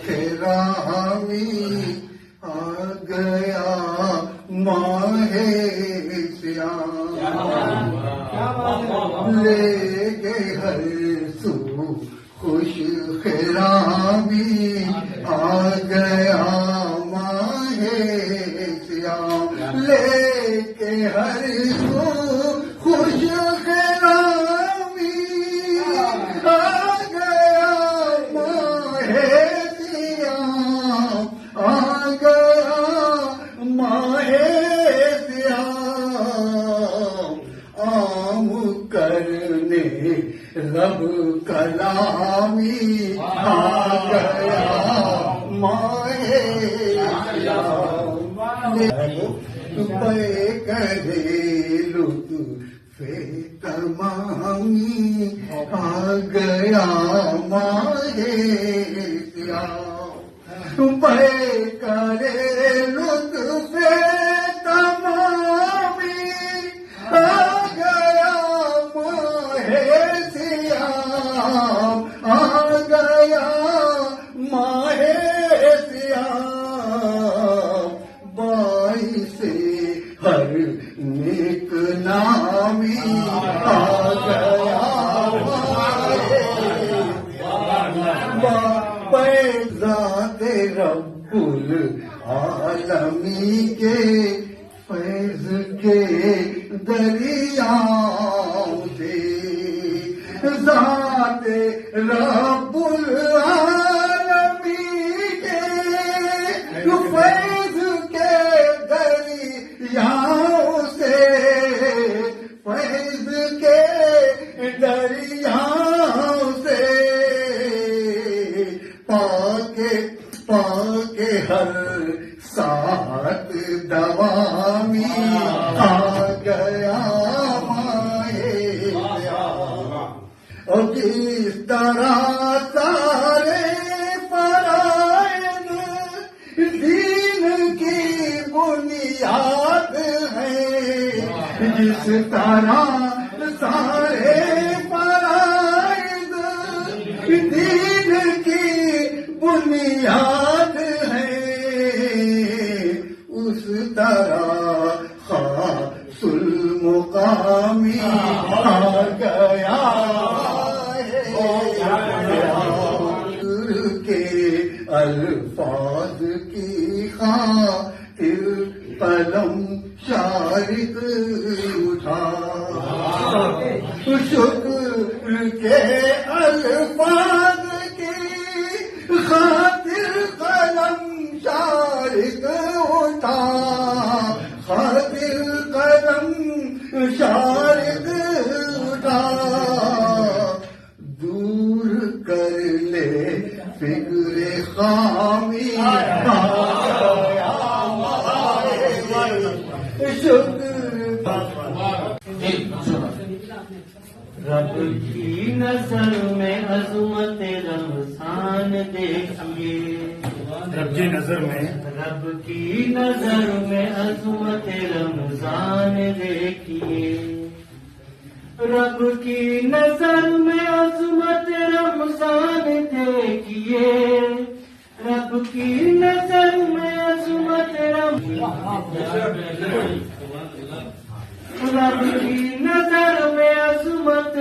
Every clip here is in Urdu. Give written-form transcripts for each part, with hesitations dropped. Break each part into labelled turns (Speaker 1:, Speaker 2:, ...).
Speaker 1: خرامی آ گیا ماہ سیام لے گئے ہر سو خوش خرامی آ گیا ماہ سیام لے کے ہر سو خوش خرامی آ گیا ماہ سیام آ گیا ماہ سیام عام کرنے رب کلامی آ گیا ماہ پہ کرے لطف تمامی آ گیا ماہ سیام پہ کرے لطف تمامی آ گیا ماہ سیام آ گیا ماہ سیام باعث ہر نیک نامی آ گیا ذات رب العالمی کے فیض کے دریاؤں سے ذات رب العالمی کے فیض کے دریاؤں سے فیض کے دریاؤں سے پاک ہر ساتھ دوامی آ گیا ماہ سیام اور کس طرح سارے فرائض دین کی بنیاد ہے جس طرح سارے فرائض دین کی بنیاد ہے اس طرح خاص المقامی آ گیا کے الفاظ کی خاطر قلم شارق اٹھا شکر کے الفاظ کی خاطر قلم شارق اٹھا خاطر قلم شارق اٹھا دور کر لے فکر خامی
Speaker 2: رب کی نظر میں عظمت رمضان دیکھیے
Speaker 3: رب کی نظر میں
Speaker 2: رب کی نظر میں عظمت رمضان دیکھیے رب کی نظر میں عظمت رمضان دیکھیے رب کی نظر میں عظمت رب کی نظر میں عظمت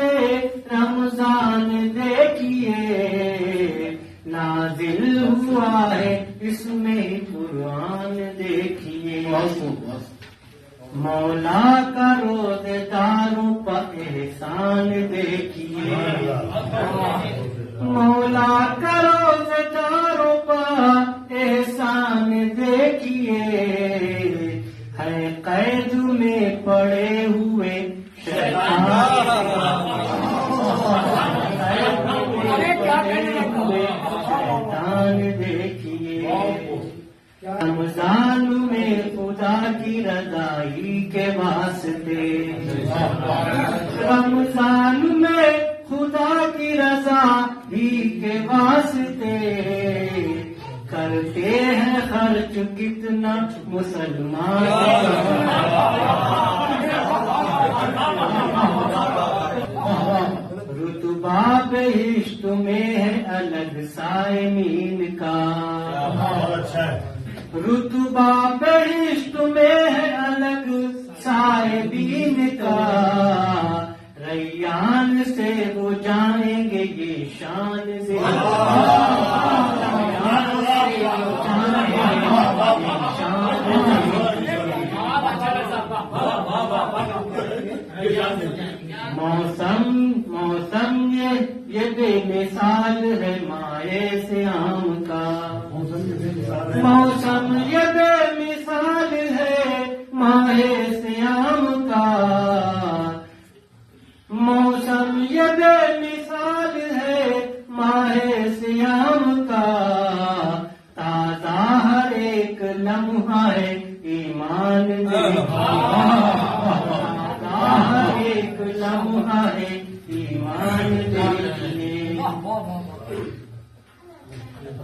Speaker 2: رمضان دیکھیے نازل ہوا ہے اس میں قرآن دیکھیے مولا کا روزے داروں پر احسان دیکھیے مولا کا روزے داروں پر احسان دیکھیے ہے قید میں پڑے ہوئے شیطان دیکھیے رمضان میں خدا کی رضائی کے واسطے رمضان میں خدا کی رضائی کے واسطے کرتے ہیں خرچ کتنا مسلمان رتبہ عشق میں ہے الگ سائمین کا،
Speaker 3: بہت اچھا ہے.
Speaker 2: رتبہ عشق میں ہے الگ صاحبین کا، ریان سے وہ جائیں گے یہ شان سے، ریان سے وہ جائیں گے یہ شان سے۔ موسم یہ بے مثال ہے مائے سیام کا، موسم یہ بے مثال ہے مائے سیام کا، موسم یہ بے مثال ہے مائے سیام کا، تازہ ہر ایک لمحہ ہے ایمان ہر ایک لمحہ ہے ایمان دیکھیے،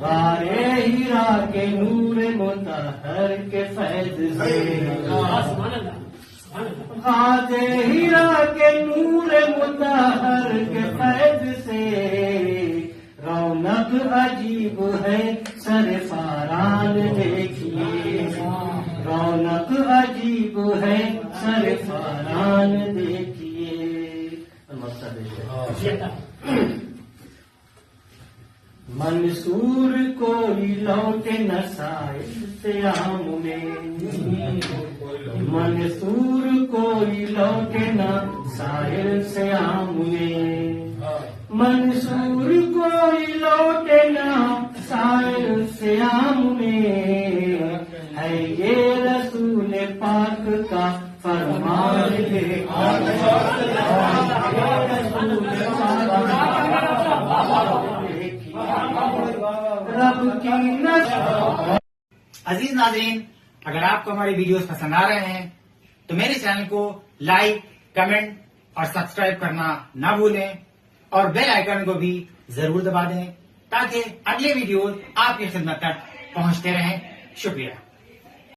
Speaker 2: غارے ہیرا کے نور مطہر کے فیض سے، غارے ہیرا کے نور مطہر کے فیض سے، رونق عجیب ہے سر فاران دیکھیے، رونق عجیب ہے سر فاران دیکھیے۔ منصور کوئی لوٹے نہ سائل سیام میں، منصور کوئی لوٹے نہ سائل سیام میں، منصور کوئی لوٹے نہ سائل سیام میں، ہے یہ رسول پاک کا فرمان رب کی نظر۔
Speaker 4: عزیز ناظرین، اگر آپ کو ہماری ویڈیوز پسند آ رہے ہیں تو میرے چینل کو لائک، کمنٹ اور سبسکرائب کرنا نہ بھولیں، اور بیل آئیکن کو بھی ضرور دبا دیں تاکہ اگلے ویڈیوز آپ کی خدمت تک پہنچتے رہیں۔ شکریہ۔